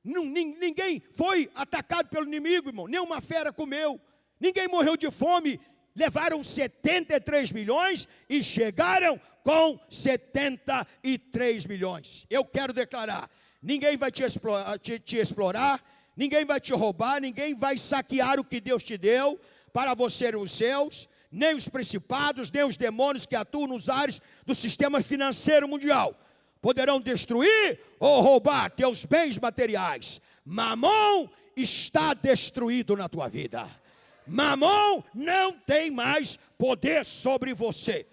ninguém foi atacado pelo inimigo, irmão. Nenhuma fera comeu, ninguém morreu de fome. Levaram 73 milhões e chegaram com 73 milhões. Eu quero declarar, ninguém vai te explorar, ninguém vai te roubar, ninguém vai saquear o que Deus te deu para você e os seus, nem os principados, nem os demônios que atuam nos ares do sistema financeiro mundial. Poderão destruir ou roubar teus bens materiais. Mamon está destruído na tua vida. Mamon não tem mais poder sobre você.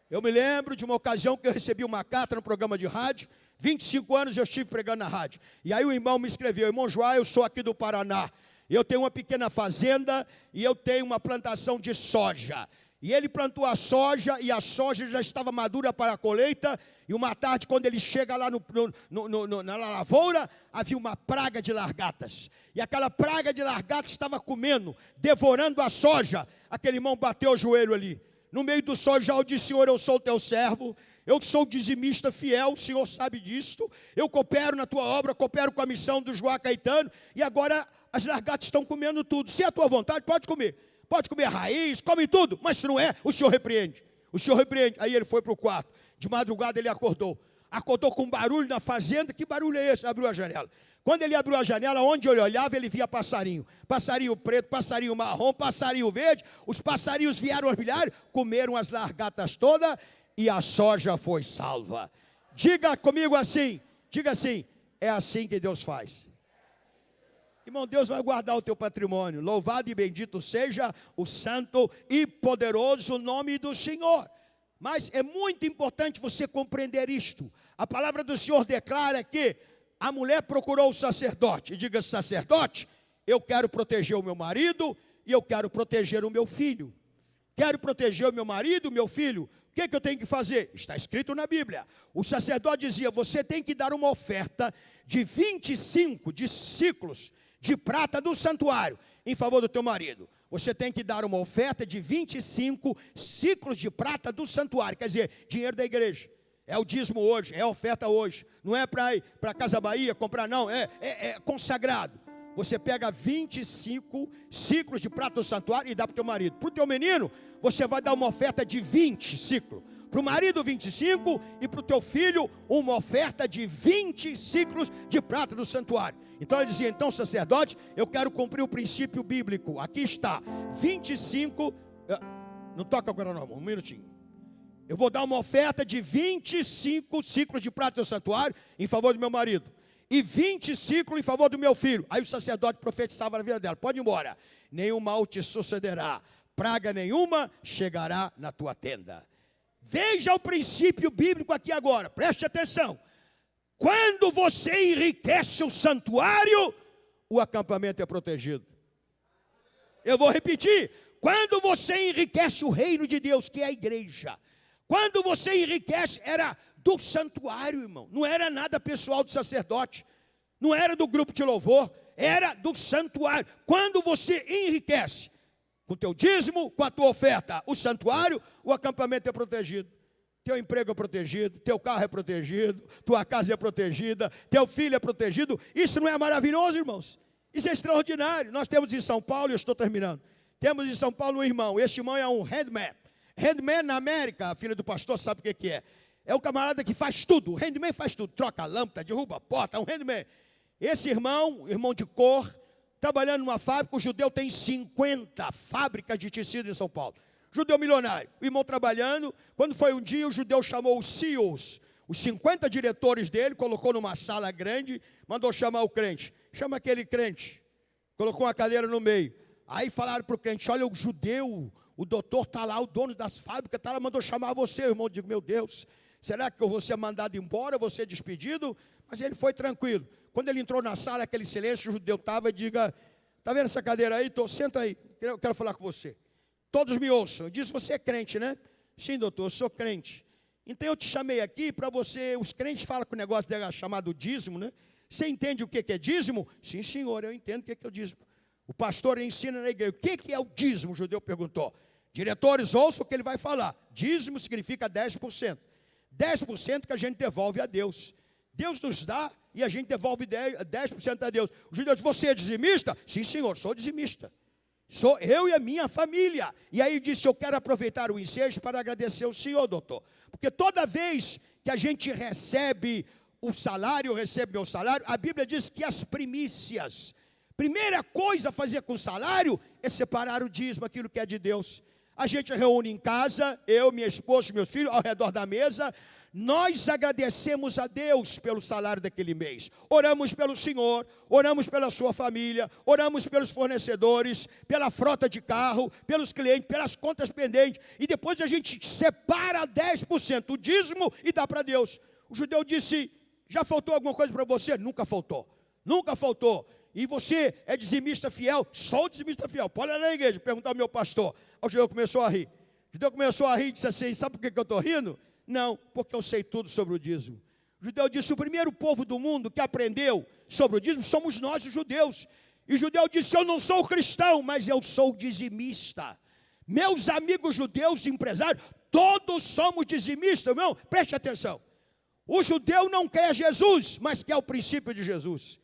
Eu me lembro de uma ocasião que eu recebi uma carta no programa de rádio. 25 anos eu estive pregando na rádio. E aí o irmão me escreveu, irmão João, eu sou aqui do Paraná. Eu tenho uma pequena fazenda e eu tenho uma plantação de soja. E ele plantou a soja e a soja já estava madura para a colheita. E uma tarde, quando ele chega lá na lavoura, havia uma praga de largatas. E aquela praga de largatas estava comendo, devorando a soja. Aquele irmão bateu o joelho ali. No meio do sojal disse, Senhor, eu sou o teu servo. Eu sou dizimista fiel, o Senhor sabe disto. Eu coopero na tua obra, coopero com a missão do João Caetano. E agora as largatas estão comendo tudo. Se é a tua vontade, pode comer. Pode comer raiz, come tudo. Mas se não é, o Senhor repreende. O Senhor repreende. Aí ele foi para o quarto. De madrugada ele acordou. Acordou com um barulho na fazenda. Que barulho é esse? Abriu a janela. Quando ele abriu a janela, onde ele olhava, ele via passarinho. Passarinho preto, passarinho marrom, passarinho verde. Os passarinhos vieram aos milhares, comeram as largatas todas e a soja foi salva. Diga comigo assim, diga assim, é assim que Deus faz. Irmão, Deus vai guardar o teu patrimônio. Louvado e bendito seja o santo e poderoso nome do Senhor. Mas é muito importante você compreender isto. A palavra do Senhor declara que a mulher procurou o sacerdote. E diga, sacerdote, eu quero proteger o meu marido e eu quero proteger o meu filho. Quero proteger o meu marido, o meu filho. O que eu tenho que fazer? Está escrito na Bíblia. O sacerdote dizia, você tem que dar uma oferta de 25 de ciclos de prata do santuário em favor do teu marido. Você tem que dar uma oferta de 25 ciclos de prata do santuário. Quer dizer, dinheiro da igreja. É o dízimo hoje, é a oferta hoje. Não é para ir para Casa Bahia comprar, não. É consagrado. Você pega 25 ciclos de prata do santuário e dá para o teu marido. Para o teu menino, você vai dar uma oferta de 20 ciclos. Para o marido, 25. E para o teu filho, uma oferta de 20 ciclos de prata do santuário. Então ele dizia, então sacerdote, eu quero cumprir o princípio bíblico. Aqui está, 25. Não toca agora não, um minutinho. Eu vou dar uma oferta de 25 ciclos de prata do santuário em favor do meu marido. E 20 ciclos em favor do meu filho. Aí o sacerdote profetizava na vida dela. Pode ir embora. Nenhum mal te sucederá. Praga nenhuma chegará na tua tenda. Veja o princípio bíblico aqui agora. Preste atenção. Quando você enriquece o santuário, o acampamento é protegido. Eu vou repetir. Quando você enriquece o reino de Deus, que é a igreja. Quando você enriquece, era do santuário, irmão. Não era nada pessoal do sacerdote. Não era do grupo de louvor. Era do santuário. Quando você enriquece, com o teu dízimo, com a tua oferta, o santuário, o acampamento é protegido. Teu emprego é protegido, teu carro é protegido, tua casa é protegida, teu filho é protegido. Isso não é maravilhoso, irmãos? Isso é extraordinário. Nós temos em São Paulo, eu estou terminando. Temos em São Paulo um irmão. Este irmão é um handman. Handman na América, a filha do pastor sabe o que é. É o camarada que faz tudo. O handman faz tudo. Troca a lâmpada, derruba a porta. É um handman. Esse irmão, irmão de cor, trabalhando numa fábrica. O judeu tem 50 fábricas de tecido em São Paulo. Judeu milionário. O irmão trabalhando. Quando foi um dia, o judeu chamou os CEOs, os 50 diretores dele, colocou numa sala grande, mandou chamar o crente. Chama aquele crente. Colocou uma cadeira no meio. Aí falaram para o crente, olha o judeu, o doutor está lá, o dono das fábricas está lá, mandou chamar você, irmão. Eu digo, meu Deus, será que eu vou ser mandado embora, vou ser despedido? Mas ele foi tranquilo. Quando ele entrou na sala, aquele silêncio, o judeu estava e diga, está vendo essa cadeira aí? Senta aí, eu quero falar com você. Todos me ouçam. Eu disse, você é crente, né? Sim, doutor, eu sou crente. Então eu te chamei aqui para você, os crentes falam com o negócio dele chamado dízimo, né? Você entende o que é dízimo? Sim, senhor, eu entendo o que é o dízimo. O pastor ensina na igreja. O que é o dízimo? O judeu perguntou. Diretores, ouçam o que ele vai falar. Dízimo significa 10%. 10% que a gente devolve a Deus. Deus nos dá e a gente devolve 10% a Deus. O judeu diz, você é dizimista? Sim, senhor, sou dizimista. Sou eu e a minha família. E aí disse, eu quero aproveitar o ensejo para agradecer ao senhor, doutor. Porque toda vez que a gente recebe o salário, recebe meu salário, a Bíblia diz que as primícias, primeira coisa a fazer com o salário é separar o dízimo, aquilo que é de Deus. A gente reúne em casa, eu, minha esposa, meus filhos, ao redor da mesa. Nós agradecemos a Deus pelo salário daquele mês. Oramos pelo Senhor, oramos pela sua família, oramos pelos fornecedores, pela frota de carro, pelos clientes, pelas contas pendentes. E depois a gente separa 10% o dízimo e dá para Deus. O judeu disse, já faltou alguma coisa para você? Nunca faltou, nunca faltou. E você é dizimista fiel? Sou dizimista fiel. Pode ir na igreja, perguntar ao meu pastor. O judeu começou a rir. O judeu começou a rir e disse assim, sabe por que eu estou rindo? Não, porque eu sei tudo sobre o dízimo. O judeu disse, o primeiro povo do mundo que aprendeu sobre o dízimo somos nós, os judeus. E o judeu disse, eu não sou cristão, mas eu sou dizimista. Meus amigos judeus, empresários, todos somos dizimistas, irmão. Preste atenção. O judeu não quer Jesus, mas quer o princípio de Jesus.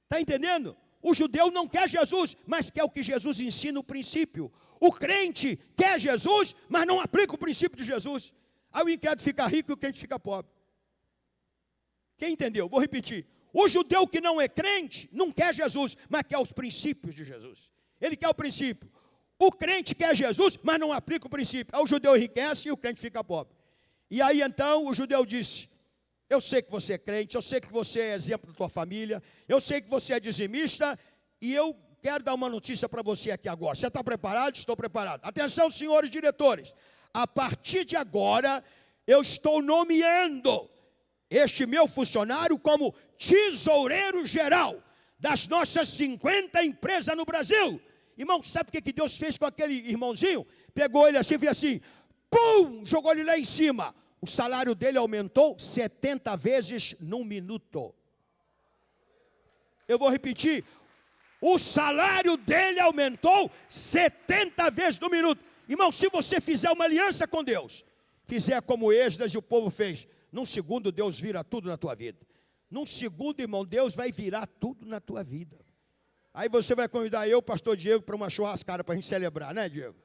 Está entendendo? O judeu não quer Jesus, mas quer o que Jesus ensina, o princípio. O crente quer Jesus, mas não aplica o princípio de Jesus. Aí o incrédulo fica rico e o crente fica pobre. Quem entendeu? Vou repetir. O judeu que não é crente, não quer Jesus, mas quer os princípios de Jesus. Ele quer o princípio. O crente quer Jesus, mas não aplica o princípio. Aí o judeu enriquece e o crente fica pobre. E aí então o judeu disse: eu sei que você é crente, eu sei que você é exemplo da tua família, eu sei que você é dizimista, e eu quero dar uma notícia para você aqui agora. Você está preparado? Estou preparado. Atenção, senhores diretores. A partir de agora, eu estou nomeando este meu funcionário como tesoureiro geral das nossas 50 empresas no Brasil. Irmão, sabe o que Deus fez com aquele irmãozinho? Pegou ele assim e fez assim, pum, jogou ele lá em cima. O salário dele aumentou 70 vezes num minuto. Eu vou repetir. O salário dele aumentou 70 vezes no minuto. Irmão, se você fizer uma aliança com Deus, fizer como Esdras e o povo fez, num segundo Deus vira tudo na tua vida. Num segundo, irmão, Deus vai virar tudo na tua vida. Aí você vai convidar eu, pastor Diego, para uma churrascada para a gente celebrar, né, Diego?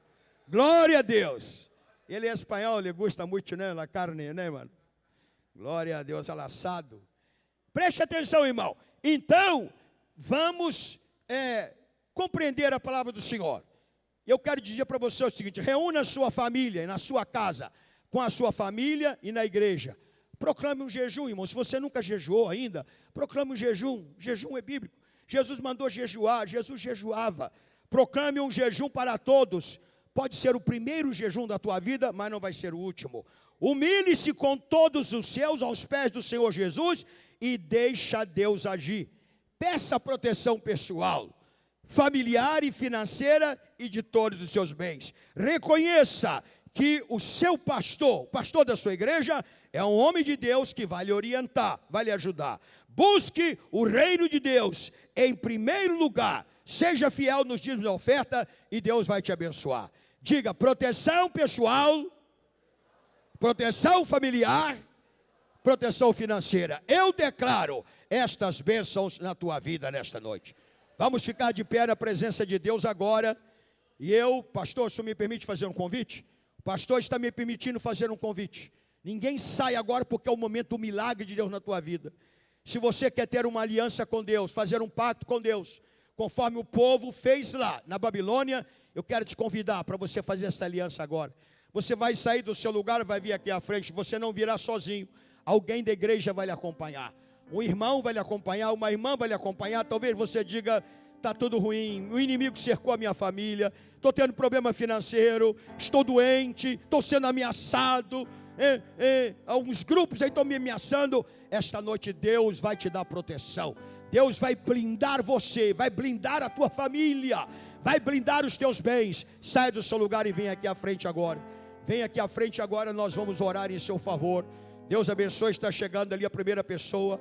Glória a Deus. Ele é espanhol, ele gosta muito, né, da carne, né, mano? Glória a Deus, alaçado. Preste atenção, irmão. Então, vamos compreender a palavra do Senhor. Eu quero dizer para você o seguinte: reúna a sua família na sua casa, com a sua família e na igreja. Proclame um jejum, irmão. Se você nunca jejuou ainda, proclame um jejum. Jejum é bíblico. Jesus mandou jejuar, Jesus jejuava. Proclame um jejum para todos. Pode ser o primeiro jejum da tua vida, mas não vai ser o último. Humilhe-se com todos os seus aos pés do Senhor Jesus e deixa Deus agir. Peça proteção pessoal, familiar e financeira e de todos os seus bens. Reconheça que o seu pastor, o pastor da sua igreja, é um homem de Deus que vai lhe orientar, vai lhe ajudar. Busque o reino de Deus em primeiro lugar. Seja fiel nos dias da oferta e Deus vai te abençoar. Diga: proteção pessoal, proteção familiar, proteção financeira. Eu declaro estas bênçãos na tua vida nesta noite. Vamos ficar de pé na presença de Deus agora. E eu, pastor, o senhor me permite fazer um convite? O pastor está me permitindo fazer um convite. Ninguém sai agora porque é o momento do milagre de Deus na tua vida. Se você quer ter uma aliança com Deus, fazer um pacto com Deus, conforme o povo fez lá na Babilônia, eu quero te convidar para você fazer essa aliança agora. Você vai sair do seu lugar, vai vir aqui à frente, você não virá sozinho. Alguém da igreja vai lhe acompanhar. Um irmão vai lhe acompanhar, uma irmã vai lhe acompanhar. Talvez você diga: está tudo ruim, o inimigo cercou a minha família, estou tendo problema financeiro, estou doente, estou sendo ameaçado. Alguns grupos aí estão me ameaçando. Esta noite Deus vai te dar proteção. Deus vai blindar você, vai blindar a tua família, vai blindar os teus bens. Sai do seu lugar e vem aqui à frente agora. Vem aqui à frente agora, nós vamos orar em seu favor. Deus abençoe, está chegando ali a primeira pessoa.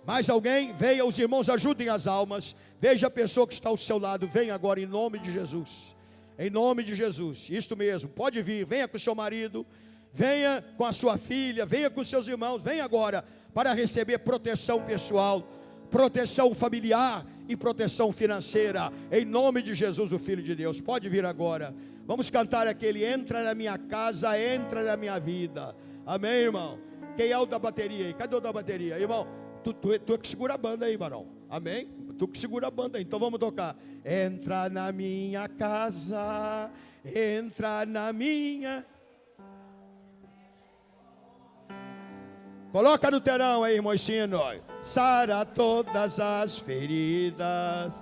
Mais alguém? Venha, os irmãos ajudem as almas. Veja a pessoa que está ao seu lado. Venha agora em nome de Jesus. Em nome de Jesus, isto mesmo, pode vir. Venha com o seu marido, venha com a sua filha, venha com os seus irmãos. Venha agora para receber proteção pessoal, proteção familiar e proteção financeira. Em nome de Jesus, o Filho de Deus. Pode vir agora. Vamos cantar aquele: entra na minha casa, entra na minha vida. Amém, irmão? Quem é o da bateria aí? Cadê o da bateria? Irmão, tu é que segura a banda aí, varão. Amém? Tu que segura a banda aí. Então vamos tocar. Entra na minha casa, entra na minha... Coloca no terão aí, mocinho. Sara todas as feridas.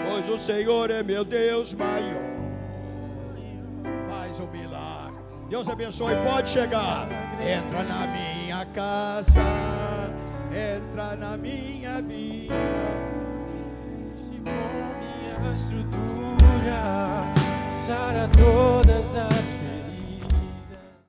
Pois o Senhor é meu Deus maior. Faz um milagre. Deus abençoe, pode chegar. Entra na minha casa, entra na minha vida. Com minha estrutura, sara todas as